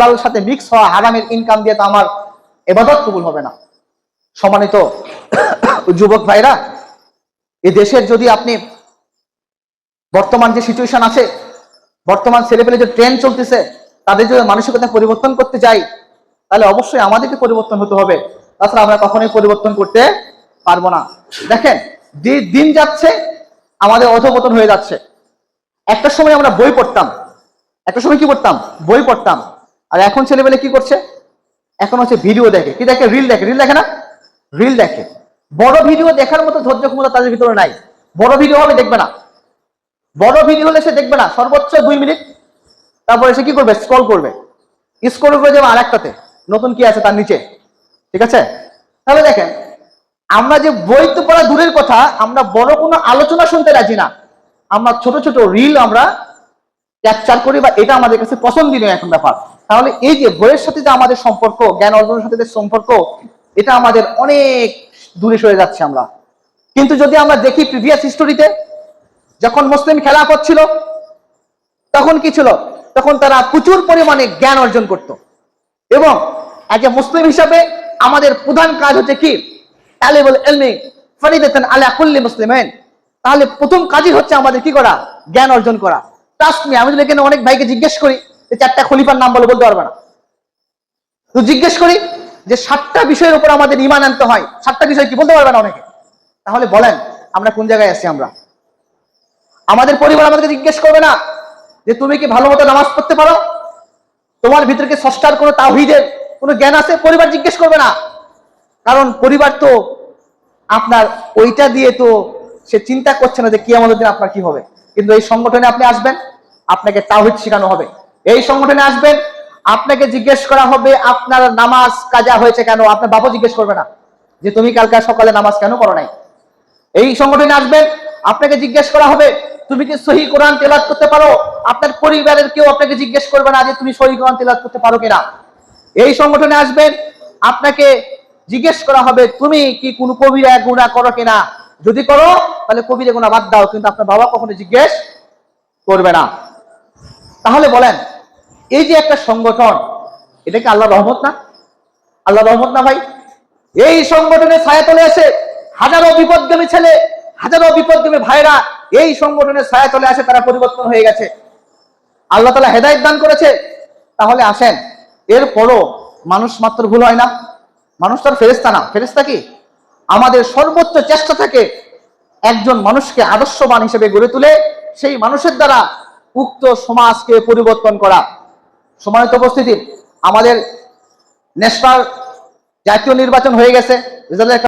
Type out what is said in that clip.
হালাল সাথে মিক্স হওয়া হারামের ইনকাম দিয়ে তো আমার ইবাদত কবুল হবে না। সম্মানিত যুবক ভাইরা, এই দেশের যদি আপনি বর্তমান যে সিচুয়েশন আছে, বর্তমান ছেলেপেলে যে ট্রেন্ড চলতেছে, তাদের যদি মানসিকতা পরিবর্তন করতে যাই, তাহলে অবশ্যই আমাদেরকে পরিবর্তন হতে হবে, তাছাড়া আমরা কখনোই পরিবর্তন করতে পারবো না। দেখেন, যে দিন যাচ্ছে আমাদের অধঃপতন হয়ে যাচ্ছে। একটা সময় আমরা বই পড়তাম, একটা সময় কি পড়তাম? বই পড়তাম। আর এখন ছেলেপেলে কি করছে? এখন হচ্ছে ভিডিও দেখে। কি দেখে? রিল দেখে। রিল দেখে না? রিল দেখে। বড় ভিডিও দেখার মতো ধৈর্য ক্ষমতা তাদের ভিতরে নাই। বড় ভিডিও হবে, দেখবে না। বড় ভিডিও হলে সে দেখবে না, সর্বোচ্চ 2 মিনিট, তারপরে সে কি করবে? স্ক্রল করবে। স্ক্রল করে যাবে আরেকটাতে, নতুন কি আছে তার নিচে। ঠিক আছে? তাহলে দেখেন, আমরা যে বই তো পড়া দূরের কথা, আমরা বড় কোনো আলোচনা শুনতে রাজি না। আমরা ছোট ছোট রিল আমরা ক্যাপচার করি, বা এটা আমাদের কাছে পছন্দনীয় এখন ব্যাপার। তাহলে এই যে বইয়ের সাথে যে আমাদের সম্পর্ক, জ্ঞান অর্জনের সাথে যে সম্পর্ক, এটা আমাদের অনেক দূরে সরে যাচ্ছে আমরা। কিন্তু যদি আমরা দেখি প্রিভিয়াস হিস্টোরিতে, যখন মুসলিম খেলাফত ছিল, তখন কি ছিল? তখন তারা প্রচুর পরিমাণে জ্ঞান অর্জন করত। এবং এজ এ মুসলিম হিসাবে আমাদের প্রধান কাজ হচ্ছে কি? তালিবুল ইলমি ফরিদাতান আলা কুল্লি মুসলিমিন। তাহলে প্রথম কাজই হচ্ছে আমাদের কি করা? জ্ঞান অর্জন করা। ট্রাস্ট মি, আমি যদি এখানে অনেক ভাইকে জিজ্ঞেস করি যে 4টা খলিফার নাম বলতে পারবে না, তো জিজ্ঞেস করি যে 7টা বিষয়ের উপর আমাদের ঈমান আনতে হয়, 7টা বিষয় কি বলতে পারবে না অনেকে। তাহলে বলেন আমরা কোন জায়গায় আছি? আমরা, আমাদের পরিবার আমাদেরকে জিজ্ঞেস করবে না যে তুমি কি ভালো মতো নামাজ পড়তে পারো, তোমার ভিতরে কি স্রষ্টার কোনো তাওহীদের কোনো জ্ঞান আছে? পরিবার জিজ্ঞেস করবে না, কারণ পরিবার তো আপনার ওইটা দিয়ে তো সে চিন্তা করছে না যে কিয়ামতের দিন আপনার কি হবে। কিন্তু এই সংগঠনে আপনি আসবেন, আপনাকে তাওহীদ শেখানো হবে। এই সংগঠনে আসবেন, আপনাকে জিজ্ঞেস করা হবে আপনার নামাজ কাজা হয়েছে কেন। আপনার বাবা জিজ্ঞেস করবে না যে তুমি কালকে সকালে নামাজ কেন পড়ো নাই। এই সংগঠনে আসবেন, আপনাকে জিজ্ঞেস করা হবে তুমি কি সহিহ কোরআন তেলাওয়াত করতে পারো। আপনার পরিবারের কেউ আপনাকে জিজ্ঞেস করবে না যে তুমি সহিহ কোরআন তেলাওয়াত করতে পারো কিনা। এই সংগঠনে আসবেন, আপনাকে জিজ্ঞেস করা হবে তুমি কি কোনো কবিরা গুনাহ করো কিনা। যদি করো তাহলে কবিরা গুনাহ বাদ দাও, কিন্তু আপনার বাবা কখনো জিজ্ঞেস করবে না। তাহলে বলেন, এই যে একটা সংগঠন, এটা কি আল্লাহর রহমত না? আল্লাহর রহমত না ভাই? এই সংগঠনের ছায়াতলে এসে হাজারো বিপদগামী ছেলে, হাজারো বিপদগামী ভাইরা এই সংগঠনের ছায়াতলে আসে, তারা পরিবর্তন হয়ে গেছে। আল্লাহ তাআলা হেদায়েত দান করেছে। তাহলে আসেন, এরপরও মানুষ মাত্র ভুল হয় না। মানুষ তো আর ফেরেশতা না। ফেরেশতা কি? আমাদের সর্বোচ্চ চেষ্টা থাকে একজন মানুষকে আদর্শবান হিসেবে গড়ে তুলে সেই মানুষের দ্বারা উক্ত সমাজকে পরিবর্তন করা। সম্মানিত উপস্থিতি, আমাদের ন্যাশনাল জাতীয় নির্বাচন হয়ে গেছে। রেজাল্টের